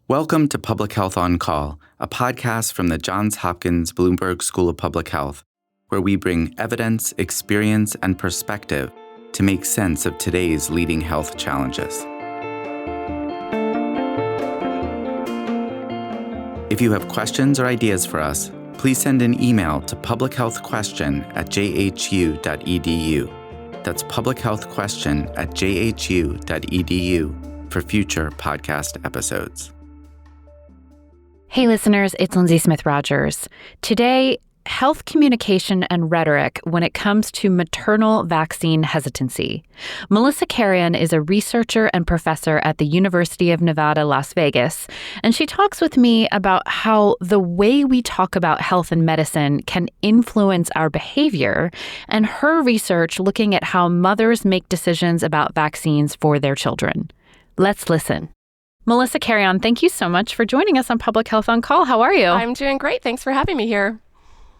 Welcome to Public Health on Call, a podcast from the Johns Hopkins Bloomberg School of Public Health, where we bring evidence, experience, and perspective to make sense of today's leading health challenges. If you have questions or ideas for us, please send an email to publichealthquestion@jhu.edu. That's publichealthquestion@jhu.edu for future podcast episodes. Hey listeners, it's Lindsay Smith Rogers. Today, health communication and rhetoric when it comes to maternal vaccine hesitancy. Melissa Carrion is a researcher and professor at the University of Nevada, Las Vegas, and she talks with me about how the way we talk about health and medicine can influence our behavior, and her research looking at how mothers make decisions about vaccines for their children. Let's listen. Melissa Carrion, thank you so much for joining us on Public Health on Call. How are you? I'm doing great. Thanks for having me here.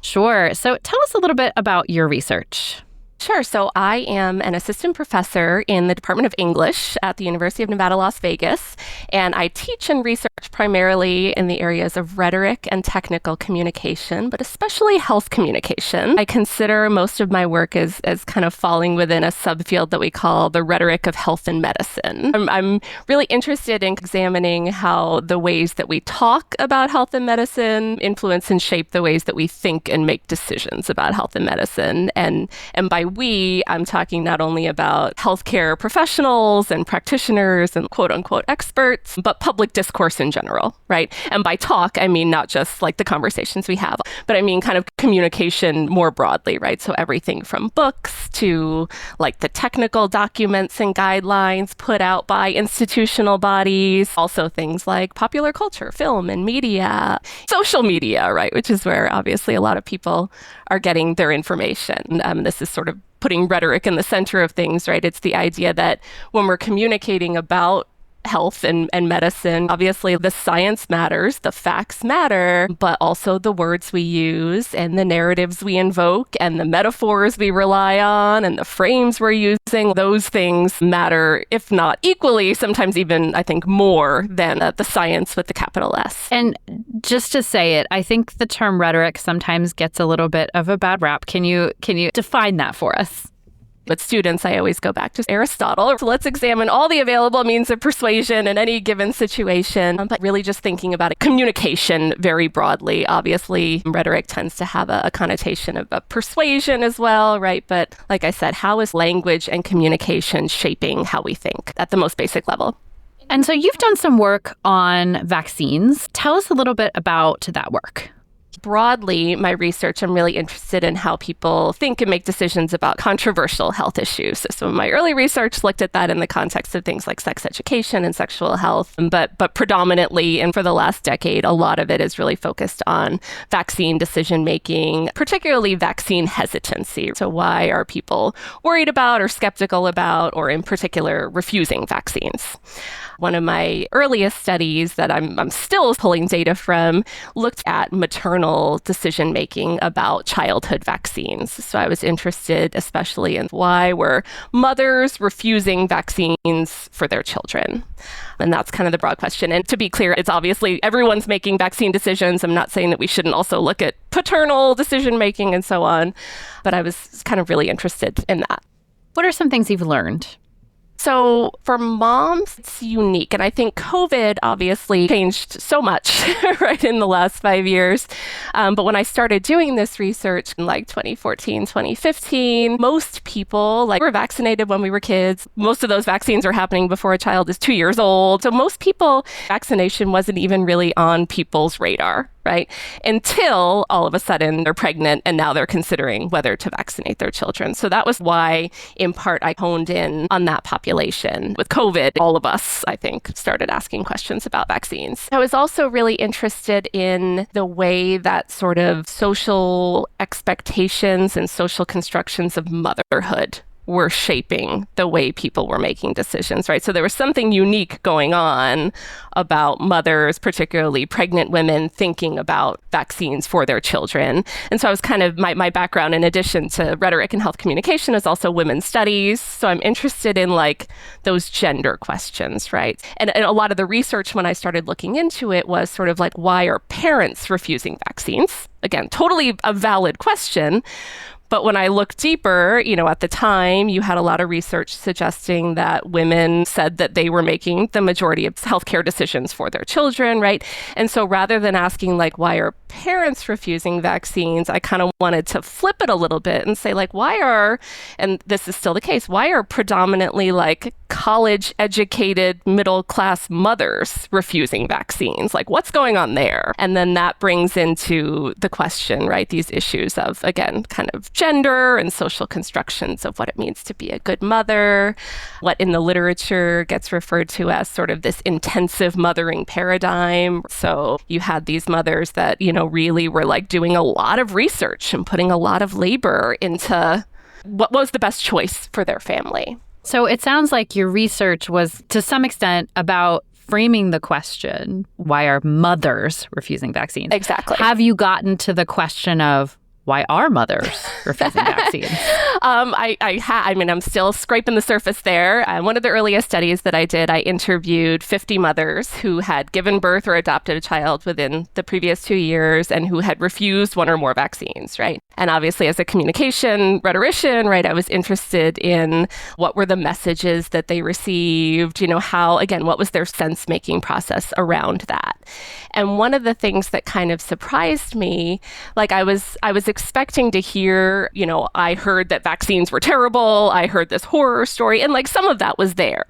Sure. So tell us a little bit about your research. Sure. So I am an assistant professor in the Department of English at the University of Nevada, Las Vegas, and I teach and research primarily in the areas of rhetoric and technical communication, but especially health communication. I consider most of my work as kind of falling within a subfield that we call the rhetoric of health and medicine. I'm really interested in examining how the ways that we talk about health and medicine influence and shape the ways that we think and make decisions about health and medicine. And by we, I'm talking not only about healthcare professionals and practitioners and quote unquote experts, but public discourse in general, right? And by talk, I mean not just like the conversations we have, but I mean kind of communication more broadly, right? So everything from books to like the technical documents and guidelines put out by institutional bodies, also things like popular culture, film and media, social media, right? Which is where obviously a lot of people are getting their information. This is sort of putting rhetoric in the center of things, right? It's the idea that when we're communicating about health and medicine, obviously the science matters, the facts matter, but also the words we use and the narratives we invoke and the metaphors we rely on and the frames we're using, those things matter, if not equally, sometimes even, I think, more than the science with the capital S. And just to say it, I think the term rhetoric sometimes gets a little bit of a bad rap. Can you define that for us? With students, I always go back to Aristotle. So let's examine all the available means of persuasion in any given situation, but really just thinking about it. Communication very broadly. Obviously, rhetoric tends to have a connotation of persuasion as well, right? But like I said, how is language and communication shaping how we think at the most basic level? And so you've done some work on vaccines. Tell us a little bit about that work. Broadly, my research, I'm really interested in how people think and make decisions about controversial health issues. So some of my early research looked at that in the context of things like sex education and sexual health, but predominantly, and for the last decade, a lot of it is really focused on vaccine decision-making, particularly vaccine hesitancy. So why are people worried about or skeptical about, or in particular, refusing vaccines? One of my earliest studies that I'm still pulling data from looked at maternal decision-making about childhood vaccines. So I was interested especially in why were mothers refusing vaccines for their children? And that's kind of the broad question. And to be clear, it's obviously everyone's making vaccine decisions. I'm not saying that we shouldn't also look at paternal decision-making and so on, but I was kind of really interested in that. What are some things you've learned? So for moms, it's unique. And I think COVID obviously changed so much, right, in the last 5 years. But when I started doing this research in like 2014, 2015, most people were vaccinated when we were kids. Most of those vaccines are happening before a child is 2 years old. So most people, vaccination wasn't even really on people's radar, right? Until all of a sudden they're pregnant and now they're considering whether to vaccinate their children. So that was why, in part, I honed in on that population. With COVID, all of us, I think, started asking questions about vaccines. I was also really interested in the way that sort of social expectations and social constructions of motherhood were shaping the way people were making decisions, right? So there was something unique going on about mothers, particularly pregnant women, thinking about vaccines for their children. And so I was kind of, my background, in addition to rhetoric and health communication, is also women's studies. So I'm interested in like those gender questions, right? And a lot of the research when I started looking into it was sort of like, why are parents refusing vaccines? Again, totally a valid question. But when I looked deeper, at the time, you had a lot of research suggesting that women said that they were making the majority of healthcare decisions for their children, right? And so rather than asking, like, why are parents refusing vaccines, I kind of wanted to flip it a little bit and say, like, and this is still the case, why are predominantly, like, college-educated, middle-class mothers refusing vaccines? Like, what's going on there? And then that brings into the question, right, these issues of, again, kind of gender and social constructions of what it means to be a good mother, what in the literature gets referred to as sort of this intensive mothering paradigm. So you had these mothers that, really were like doing a lot of research and putting a lot of labor into what was the best choice for their family. So it sounds like your research was to some extent about framing the question, why are mothers refusing vaccines? Exactly. Have you gotten to the question of why are mothers refusing vaccines? I'm still scraping the surface there. One of the earliest studies that I did, I interviewed 50 mothers who had given birth or adopted a child within the previous 2 years and who had refused one or more vaccines, right? And obviously, as a communication rhetorician, right, I was interested in what were the messages that they received, what was their sense-making process around that. And one of the things that kind of surprised me, like I was expecting to hear, I heard that vaccines were terrible. I heard this horror story, and like some of that was there.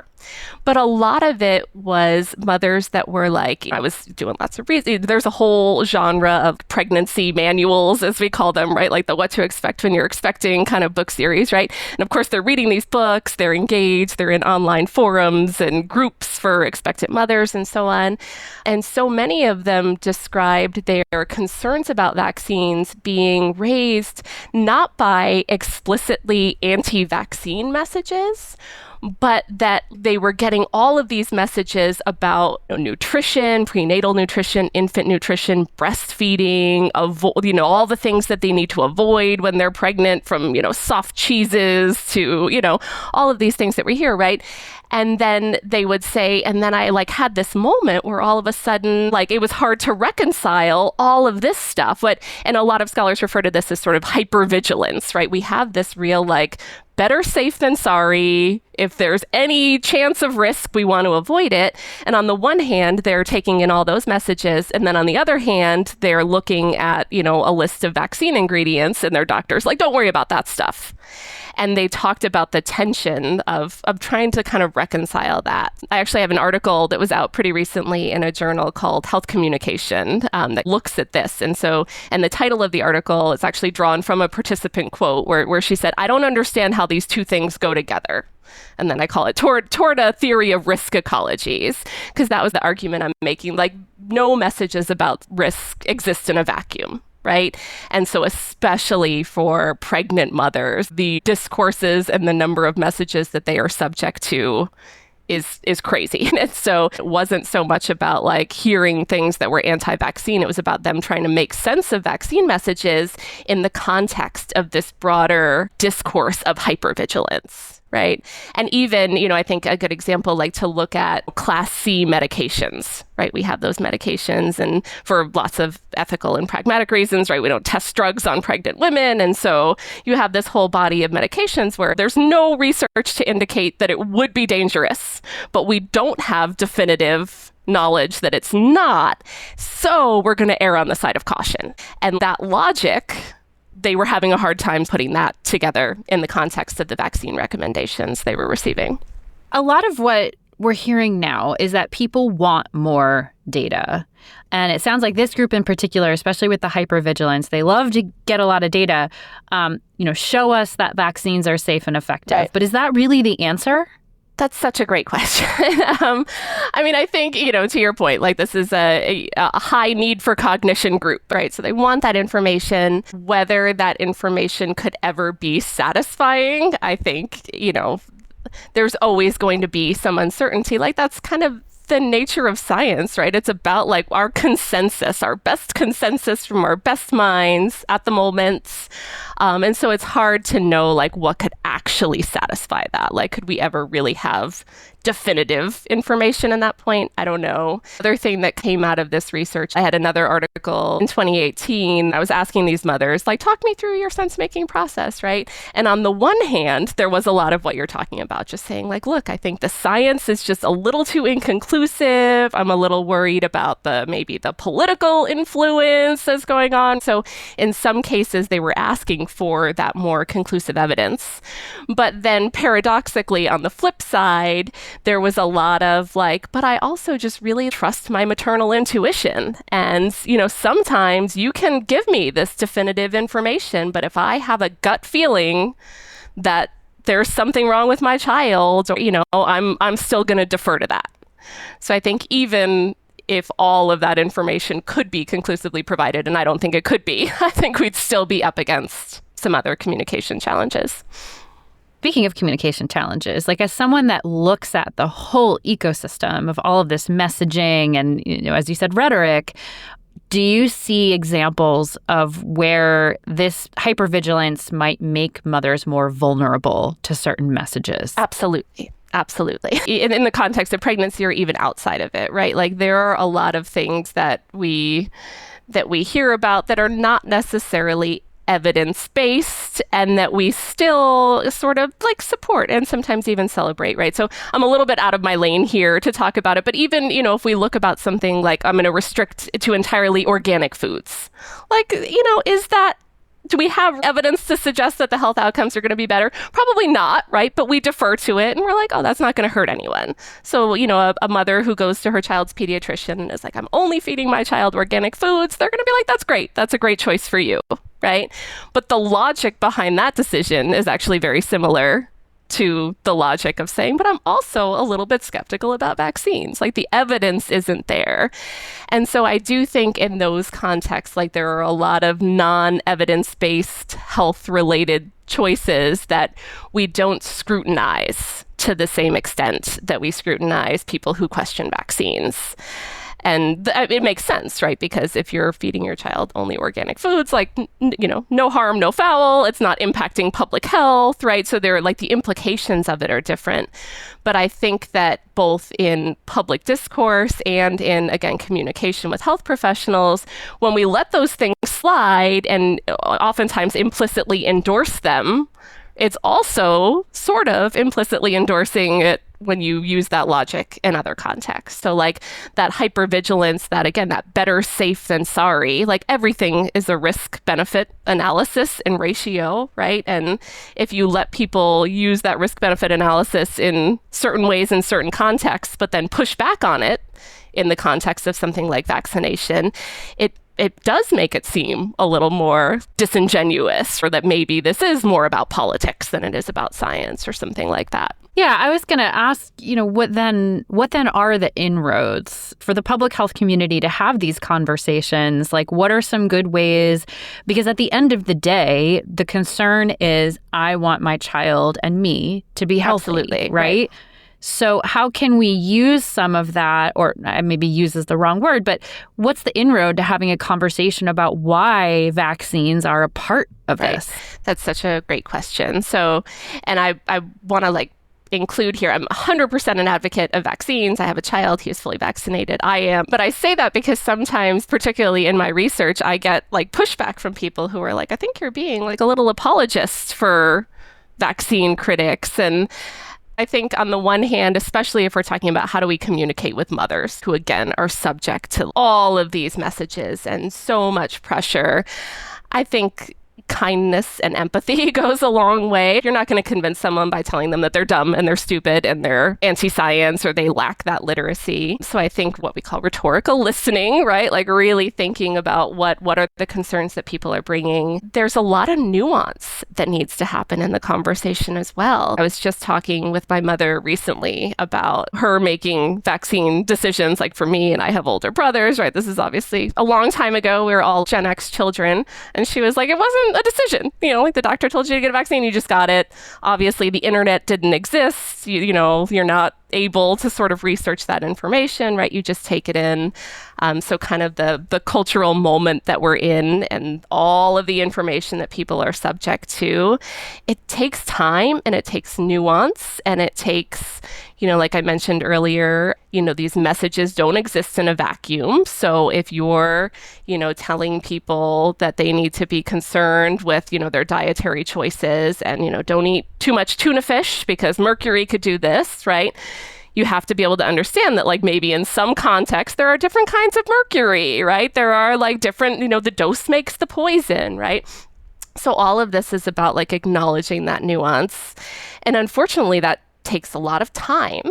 But a lot of it was mothers that were like, I was doing lots of research. There's a whole genre of pregnancy manuals, as we call them, right? Like the what to expect when you're expecting kind of book series, right? And of course, they're reading these books, they're engaged, they're in online forums and groups for expectant mothers and so on. And so many of them described their concerns about vaccines being raised not by explicitly anti-vaccine messages, but that they were getting all of these messages about nutrition, prenatal nutrition, infant nutrition, breastfeeding, all the things that they need to avoid when they're pregnant, from, soft cheeses to, all of these things that we hear, right? And then they would say, and then I had this moment where all of a sudden, it was hard to reconcile all of this stuff. And a lot of scholars refer to this as sort of hypervigilance, right? We have this real, better safe than sorry. If there's any chance of risk, we want to avoid it. And on the one hand, they're taking in all those messages. And then on the other hand, they're looking at, a list of vaccine ingredients, and their doctor's like, don't worry about that stuff. And they talked about the tension of trying to kind of reconcile that. I actually have an article that was out pretty recently in a journal called Health Communication that looks at this. And the title of the article is actually drawn from a participant quote where she said, I don't understand how these two things go together. And then I call it toward a theory of risk ecologies, because that was the argument I'm making. No messages about risk exist in a vacuum. Right? And so especially for pregnant mothers, the discourses and the number of messages that they are subject to is crazy. And so it wasn't so much about hearing things that were anti-vaccine. It was about them trying to make sense of vaccine messages in the context of this broader discourse of hypervigilance. Right. And even, I think a good example, to look at class C medications, right? We have those medications, and for lots of ethical and pragmatic reasons, right? We don't test drugs on pregnant women. And so you have this whole body of medications where there's no research to indicate that it would be dangerous, but we don't have definitive knowledge that it's not. So we're going to err on the side of caution. And that logic, they were having a hard time putting that together in the context of the vaccine recommendations they were receiving. A lot of what we're hearing now is that people want more data. And it sounds like this group in particular, especially with the hypervigilance, they love to get a lot of data, show us that vaccines are safe and effective. Right. But is that really the answer? That's such a great question. I think, to your point, like this is a high need for cognition group, right? So they want that information. Whether that information could ever be satisfying, I think, there's always going to be some uncertainty. Like that's kind of the nature of science, right? It's about like our consensus, our best consensus from our best minds at the moment. And so it's hard to know like what could actually satisfy that. Like, could we ever really have definitive information in that point? I don't know. Other thing that came out of this research, I had another article in 2018. I was asking these mothers, like, talk me through your sense-making process, right? And on the one hand, there was a lot of what you're talking about, just saying like, look, I think the science is just a little too inconclusive. I'm a little worried about maybe the political influence that's going on. So in some cases, they were asking for that more conclusive evidence. But then paradoxically, on the flip side, there was a lot of like, but I also just really trust my maternal intuition. And, sometimes you can give me this definitive information, but if I have a gut feeling that there's something wrong with my child, I'm still going to defer to that. So I think even if all of that information could be conclusively provided, and I don't think it could be, I think we'd still be up against some other communication challenges. Speaking of communication challenges, like as someone that looks at the whole ecosystem of all of this messaging and, as you said, rhetoric, do you see examples of where this hypervigilance might make mothers more vulnerable to certain messages? Absolutely. Absolutely. In the context of pregnancy or even outside of it, right? Like there are a lot of things that we hear about that are not necessarily evidence-based and that we still sort of like support and sometimes even celebrate, right? So I'm a little bit out of my lane here to talk about it, but even, if we look about something like I'm going to restrict to entirely organic foods, like, do we have evidence to suggest that the health outcomes are going to be better? Probably not, right? But we defer to it and we're like, oh, that's not going to hurt anyone. So, a mother who goes to her child's pediatrician and is like, I'm only feeding my child organic foods, they're going to be like, that's great. That's a great choice for you, right? But the logic behind that decision is actually very similar to the logic of saying, but I'm also a little bit skeptical about vaccines. Like the evidence isn't there. And so I do think in those contexts, like there are a lot of non-evidence-based health-related choices that we don't scrutinize to the same extent that we scrutinize people who question vaccines. And it makes sense, right? Because if you're feeding your child only organic foods, like, no harm, no foul, it's not impacting public health, right? So they're like the implications of it are different. But I think that both in public discourse and in, again, communication with health professionals, when we let those things slide and oftentimes implicitly endorse them, it's also sort of implicitly endorsing it when you use that logic in other contexts. So like that hypervigilance, that better safe than sorry, like everything is a risk-benefit analysis and ratio, right? And if you let people use that risk-benefit analysis in certain ways in certain contexts, but then push back on it in the context of something like vaccination, it does make it seem a little more disingenuous, or that maybe this is more about politics than it is about science or something like that. Yeah, I was going to ask, what then are the inroads for the public health community to have these conversations? Like, what are some good ways? Because at the end of the day, the concern is I want my child and me to be healthy, Absolutely, right? So how can we use some of that, or maybe use is the wrong word, but what's the inroad to having a conversation about why vaccines are a part of this? That's such a great question. So, and I want to include here, I'm 100% an advocate of vaccines. I have a child, he is fully vaccinated. I am. But I say that because sometimes, particularly in my research, I get pushback from people who are like, I think you're being a little apologist for vaccine critics. And I think on the one hand, especially if we're talking about how do we communicate with mothers who, again, are subject to all of these messages and so much pressure, I think kindness and empathy goes a long way. You're not going to convince someone by telling them that they're dumb and they're stupid and they're anti-science or they lack that literacy. So I think what we call rhetorical listening, right? Like really thinking about what are the concerns that people are bringing. There's a lot of nuance that needs to happen in the conversation as well. I was just talking with my mother recently about her making vaccine decisions, like for me, and I have older brothers, right? This is obviously a long time ago. We were all Gen X children. And she was like, it wasn't a decision. Like the doctor told you to get a vaccine, you just got it. Obviously, the internet didn't exist. You're not able to sort of research that information, right? You just take it in. So kind of the cultural moment that we're in and all of the information that people are subject to, it takes time and it takes nuance and it takes, like I mentioned earlier, these messages don't exist in a vacuum. So if you're, telling people that they need to be concerned with, their dietary choices and, don't eat too much tuna fish because mercury could do this, right? You have to be able to understand that, like, maybe in some contexts, there are different kinds of mercury, right? There are like different, the dose makes the poison, right? So all of this is about like acknowledging that nuance. And unfortunately, that takes a lot of time.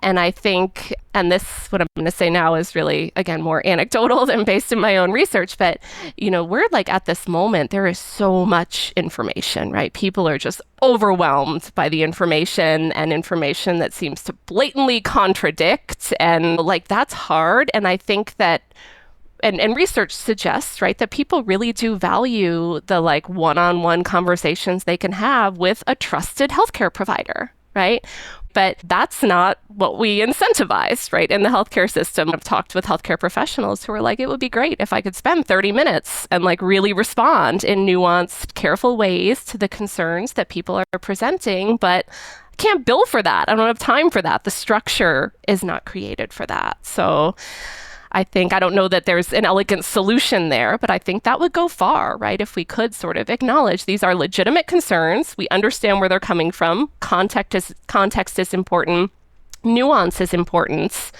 And I think, and this, what I'm going to say now is really, again, more anecdotal than based in my own research, but, we're like at this moment, there is so much information, right? People are just overwhelmed by the information and information that seems to blatantly contradict. And like, that's hard. And I think that and research suggests, right, that people really do value the like one-on-one conversations they can have with a trusted healthcare provider, right? But that's not what we incentivize, right, in the healthcare system. I've talked with healthcare professionals who are like, it would be great if I could spend 30 minutes and like really respond in nuanced, careful ways to the concerns that people are presenting, but I can't bill for that. I don't have time for that. The structure is not created for that. So I don't know that there's an elegant solution there, but I think that would go far, right? If we could sort of acknowledge these are legitimate concerns, we understand where they're coming from, context is important, nuance is important,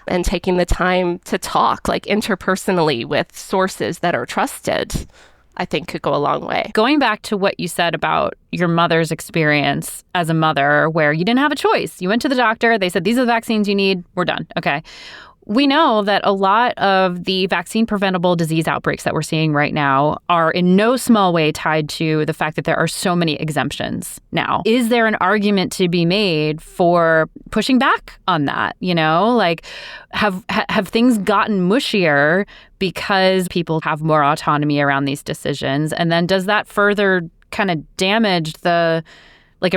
and taking the time to talk like interpersonally with sources that are trusted, I think could go a long way. Going back to what you said about your mother's experience as a mother, where you didn't have a choice. You went to the doctor, they said, these are the vaccines you need, we're done. Okay. We know that a lot of the vaccine-preventable disease outbreaks that we're seeing right now are in no small way tied to the fact that there are so many exemptions now. Is there an argument to be made for pushing back on that? Like, have things gotten mushier because people have more autonomy around these decisions? And then does that further kind of damage are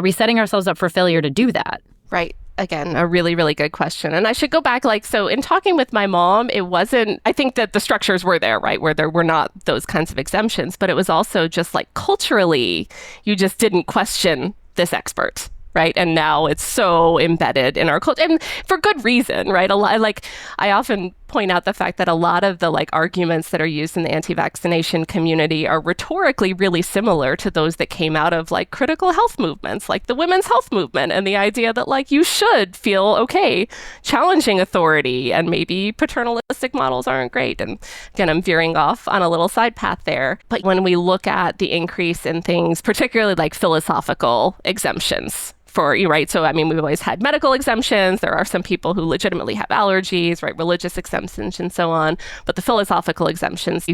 we setting ourselves up for failure to do that? Right. Again, a really, really good question. And I should go back, so in talking with my mom, I think that the structures were there, right, where there were not those kinds of exemptions, but it was also just like culturally, you just didn't question this expert, right? And now it's so embedded in our culture, and for good reason, right? I often point out the fact that a lot of the arguments that are used in the anti-vaccination community are rhetorically really similar to those that came out of critical health movements, like the women's health movement, and the idea that you should feel okay challenging authority, and maybe paternalistic models aren't great. And again, I'm veering off on a little side path there. But when we look at the increase in things, particularly like philosophical exemptions, right? So, we've always had medical exemptions. There are some people who legitimately have allergies, right? Religious exemptions and so on. But the philosophical exemptions,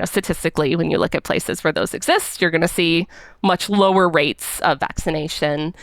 statistically, when you look at places where those exist, you're going to see much lower rates of vaccination.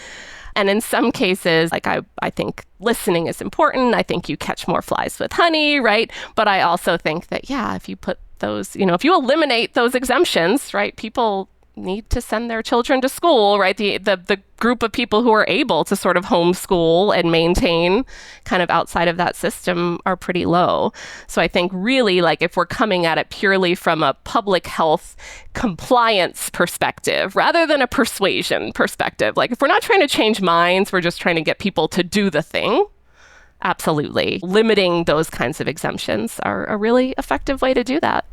And in some cases, I think listening is important. I think you catch more flies with honey, right? But I also think that, if you put those, if you eliminate those exemptions, right, people need to send their children to school, right? The group of people who are able to sort of homeschool and maintain kind of outside of that system are pretty low. So I think really if we're coming at it purely from a public health compliance perspective, rather than a persuasion perspective, if we're not trying to change minds, we're just trying to get people to do the thing. Absolutely. Limiting those kinds of exemptions are a really effective way to do that.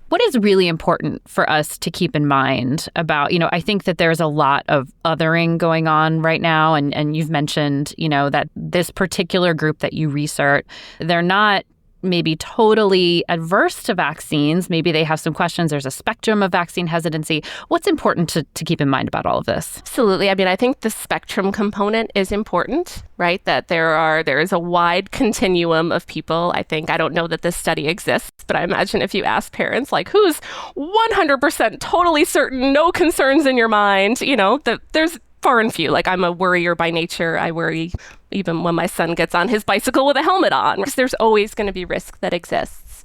What is really important for us to keep in mind about, I think that there's a lot of othering going on right now. And you've mentioned, that this particular group that you research, they're not maybe totally adverse to vaccines. Maybe they have some questions. There's a spectrum of vaccine hesitancy. What's important to keep in mind about all of this? Absolutely. I mean, I think the spectrum component is important, right? That there is a wide continuum of people. I don't know that this study exists, but I imagine if you ask parents, like, who's 100% totally certain, no concerns in your mind, that there's far and few. Like, I'm a worrier by nature. I worry even when my son gets on his bicycle with a helmet on, because there's always going to be risk that exists.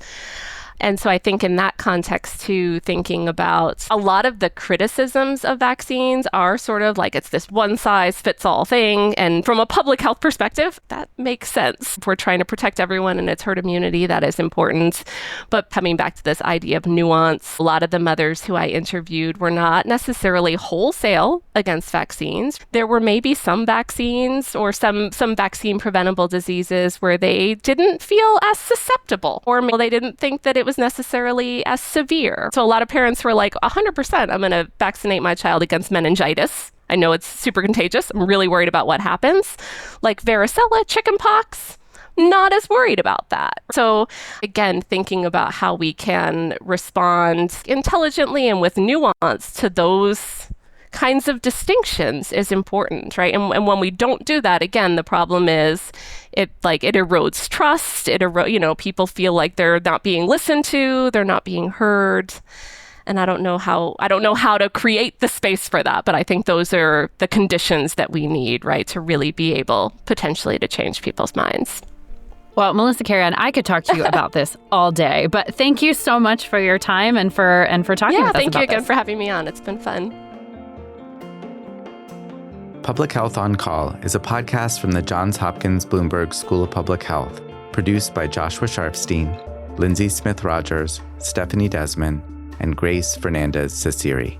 And so I think in that context, too, thinking about a lot of the criticisms of vaccines are sort of like it's this one-size-fits-all thing. And from a public health perspective, that makes sense. If we're trying to protect everyone and it's herd immunity, that is important. But coming back to this idea of nuance, a lot of the mothers who I interviewed were not necessarily wholesale against vaccines. There were maybe some vaccines or some vaccine-preventable diseases where they didn't feel as susceptible, or maybe they didn't think that it was necessarily as severe. So a lot of parents were like, 100%, I'm going to vaccinate my child against meningitis. I know it's super contagious. I'm really worried about what happens. Like varicella, chickenpox, not as worried about that. So again, thinking about how we can respond intelligently and with nuance to those kinds of distinctions is important, right? And when we don't do that, again, the problem is it erodes trust. People feel like they're not being listened to, they're not being heard. And I don't know how to create the space for that, but I think those are the conditions that we need, right, to really be able potentially to change people's minds. Well, Melissa Carrion, I could talk to you about this all day, but thank you so much for your time and for talking with us about this. Thank you again for having me on. It's been fun. Public Health on Call is a podcast from the Johns Hopkins Bloomberg School of Public Health, produced by Joshua Sharfstein, Lindsay Smith Rogers, Stephanie Desmond, and Grace Fernandez-Cesiri.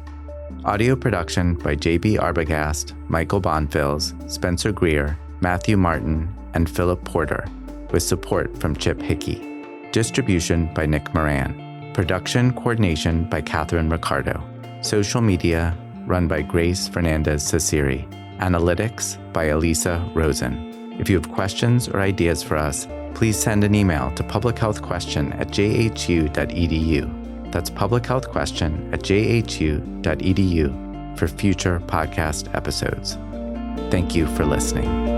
Audio production by J.B. Arbogast, Michael Bonfils, Spencer Greer, Matthew Martin, and Philip Porter, with support from Chip Hickey. Distribution by Nick Moran. Production coordination by Catherine Ricardo. Social media run by Grace Fernandez-Cesiri. Analytics by Elisa Rosen. If you have questions or ideas for us, please send an email to publichealthquestion@jhu.edu. That's publichealthquestion@jhu.edu for future podcast episodes. Thank you for listening.